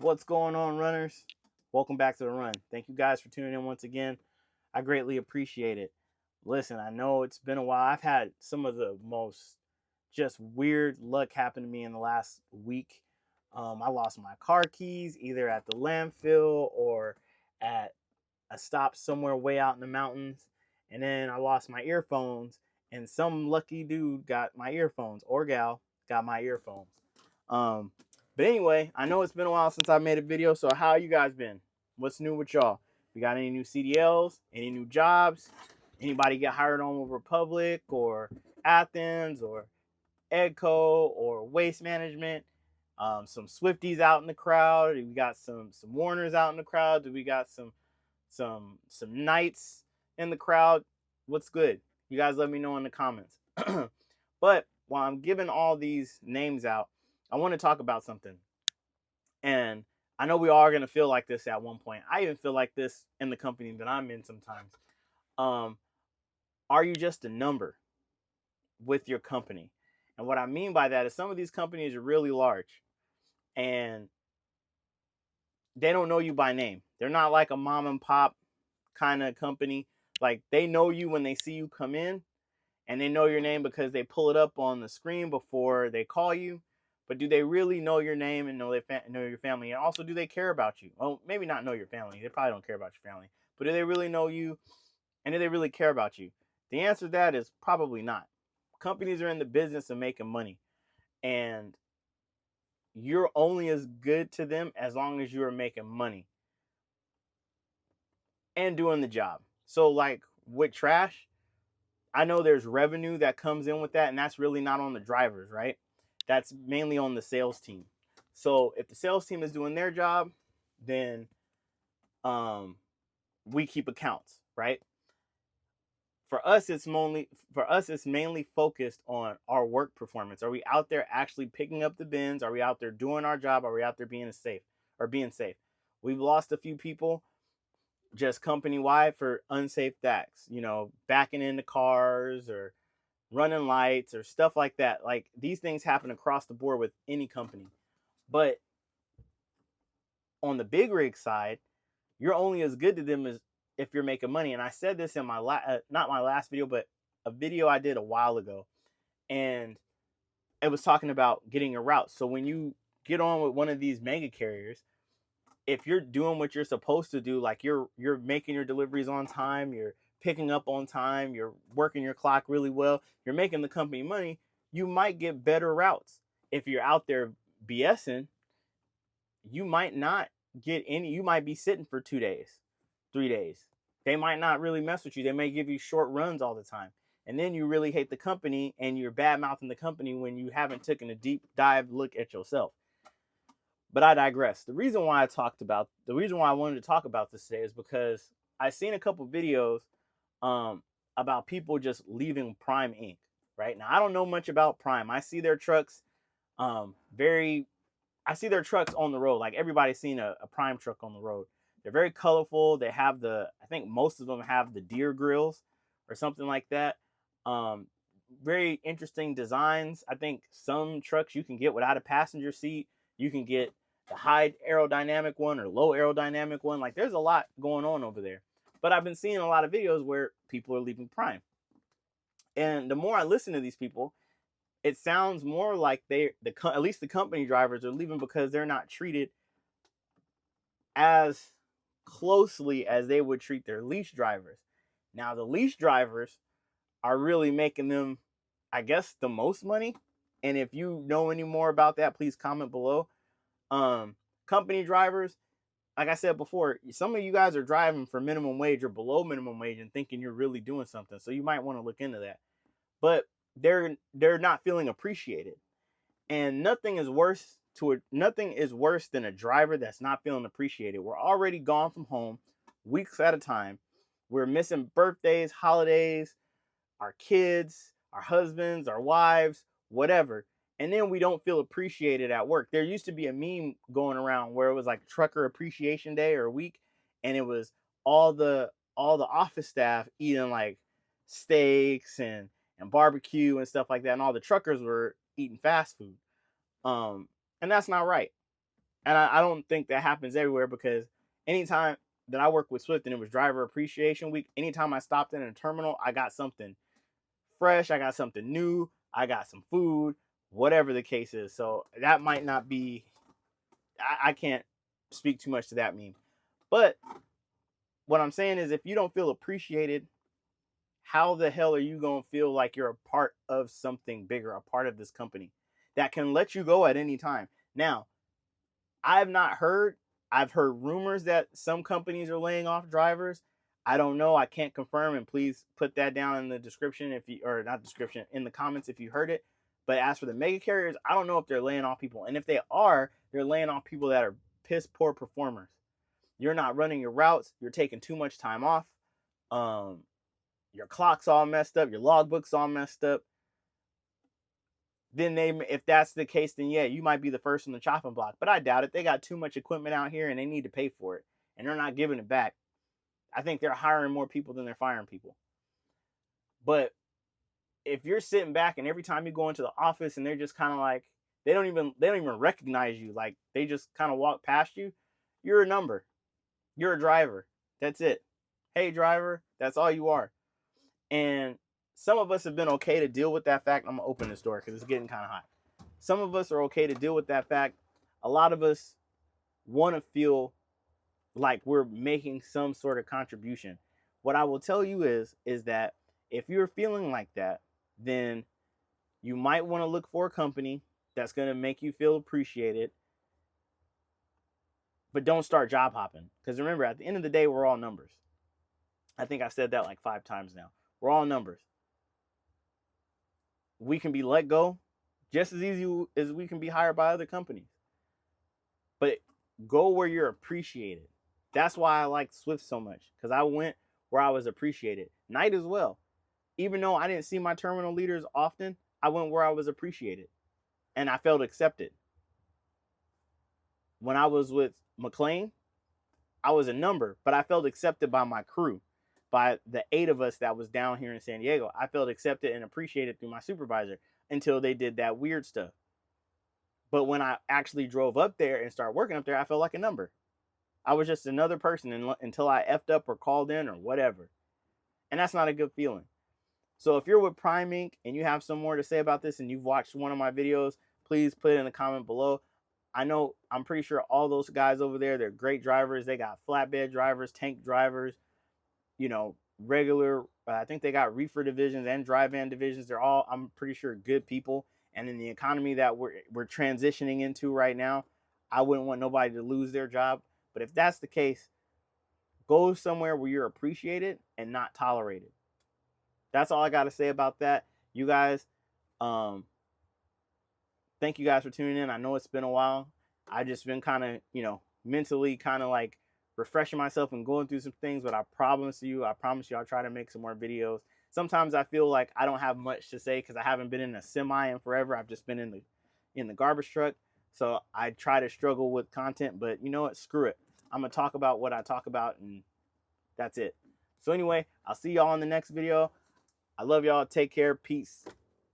What's going on, runners? Welcome back to the run. Thank you guys for tuning in once again. I greatly appreciate it. Listen, I know it's been a while. I've had some of the most just weird luck happen to me in the last week. I lost my car keys either at the landfill or at a stop somewhere way out in the mountains. And then I lost my earphones, and some lucky dude got my earphones, or gal got my earphones. Um, but anyway, I know it's been a while since I made a video, so how you guys been? What's new with y'all? We got any new CDLs? Any new jobs? Anybody get hired on with Republic or Athens or Edco or Waste Management? Some Swifties out in the crowd. We got some Warners out in the crowd. Do we got some Knights in the crowd? What's good? You guys let me know in the comments. But while I'm giving all these names out, I want to talk about something. And I know we all are going to feel like this at one point. I even feel like this in the company that I'm in sometimes. Um, are you just a number with your company? And what I mean by that is some of these companies are really large and they don't know you by name. They're not like a mom and pop kind of company. Like they know you when they see you come in, and they know your name because they pull it up on the screen before they call you. But do they really know your name and know know your family? And also, do they care about you? Well, maybe not know your family. They probably don't care about your family. But do they really know you? And do they really care about you? The answer to that is probably not. Companies are in the business of making money, and you're only as good to them as long as you are making money and doing the job. So, like with trash, I know there's revenue that comes in with that, and that's really not on the drivers, right? That's mainly on the sales team. So if the sales team is doing their job, then um, we keep accounts, right? For us it's mainly focused on our work performance. Are we out there actually picking up the bins? Are we out there doing our job? Are we out there being safe? We've lost a few people just company wide for unsafe acts, backing into cars or running lights or stuff like that. Like these things happen across the board with any company. But on the big rig side, you're only as good to them as if you're making money. And I said this in not my last video, but a video I did a while ago, and it was talking about getting a route. So when you get on with one of these mega carriers, if you're doing what you're supposed to do, like you're making your deliveries on time, you're picking up on time, you're working your clock really well, you're making the company money, you might get better routes. If you're out there BSing, you might not get any. You might be sitting for 2 days, 3 days. They might not really mess with you. They may give you short runs all the time. And then you really hate the company and you're bad mouthing the company when you haven't taken a deep dive look at yourself. But I digress. The reason why I wanted to talk about this today is because I seen a couple videos um, about people just leaving Prime Inc. Right now, I don't know much about Prime. I see their trucks, very. I see their trucks on the road. Like everybody's seen a Prime truck on the road. They're very colorful. They have I think most of them have the deer grills or something like that. Um, Very interesting designs. I think some trucks you can get without a passenger seat. You can get the high aerodynamic one or low aerodynamic one. Like there's a lot going on over there. But I've been seeing a lot of videos where people are leaving Prime. And the more I listen to these people, it sounds more like at least the company drivers are leaving because they're not treated as closely as they would treat their lease drivers. Now the lease drivers are really making them, I guess, the most money. And if you know any more about that, please comment below. Company drivers, like I said before, some of you guys are driving for minimum wage or below minimum wage and thinking you're really doing something. So you might want to look into that. But they're not feeling appreciated. And nothing is worse than a driver that's not feeling appreciated. We're already gone from home weeks at a time. We're missing birthdays, holidays, our kids, our husbands, our wives, whatever. And then we don't feel appreciated at work. There used to be a meme going around where it was like trucker appreciation day or week, and it was all the office staff eating like steaks and barbecue and stuff like that, and all the truckers were eating fast food. And that's not right. And I don't think that happens everywhere, because anytime that I work with Swift and it was driver appreciation week, anytime I stopped in a terminal, I got something fresh, I got something new, I got some food, whatever the case is. So that might not be, I can't speak too much to that meme. But what I'm saying is, if you don't feel appreciated, how the hell are you going to feel like you're a part of something bigger, a part of this company that can let you go at any time? Now, I've heard rumors that some companies are laying off drivers. I don't know. I can't confirm, and please put that down in the description if you, or not description, in the comments if you heard it. But as for the mega carriers, I don't know if they're laying off people. And if they are, they're laying off people that are piss poor performers. You're not running your routes. You're taking too much time off. Your clock's all messed up. Your logbook's all messed up. Then if that's the case, then yeah, you might be the first on the chopping block. But I doubt it. They got too much equipment out here and they need to pay for it. And they're not giving it back. I think they're hiring more people than they're firing people. But if you're sitting back and every time you go into the office and they're just kind of like, they don't even recognize you, like they just kind of walk past you, you're a number. You're a driver. That's it. Hey, driver, that's all you are. And some of us have been okay to deal with that fact. I'm going to open this door because it's getting kind of hot. Some of us are okay to deal with that fact. A lot of us want to feel like we're making some sort of contribution. What I will tell you is that if you're feeling like that, then you might want to look for a company that's going to make you feel appreciated. But don't start job hopping. Because remember, at the end of the day, we're all numbers. I think I said that like 5 times now. We're all numbers. We can be let go just as easy as we can be hired by other companies. But go where you're appreciated. That's why I like Swift so much, because I went where I was appreciated. Knight as well. Even though I didn't see my terminal leaders often, I went where I was appreciated. And I felt accepted. When I was with McLean, I was a number, but I felt accepted by my crew. By the 8 of us that was down here in San Diego, I felt accepted and appreciated through my supervisor until they did that weird stuff. But when I actually drove up there and started working up there, I felt like a number. I was just another person until I effed up or called in or whatever. And that's not a good feeling. So if you're with Prime Inc. and you have some more to say about this and you've watched one of my videos, please put it in the comment below. I'm pretty sure all those guys over there, they're great drivers. They got flatbed drivers, tank drivers, regular, I think they got reefer divisions and dry van divisions. They're all, I'm pretty sure, good people. And in the economy that we're transitioning into right now, I wouldn't want nobody to lose their job. But if that's the case, go somewhere where you're appreciated and not tolerated. That's all I got to say about that. You guys, thank you guys for tuning in. I know it's been a while. I've just been kind of, mentally kind of like refreshing myself and going through some things, but I promise you I'll try to make some more videos. Sometimes I feel like I don't have much to say because I haven't been in a semi in forever. I've just been in the garbage truck. So I try to struggle with content, but you know what? Screw it. I'm going to talk about what I talk about, and that's it. So anyway, I'll see y'all in the next video. I love y'all. Take care. Peace.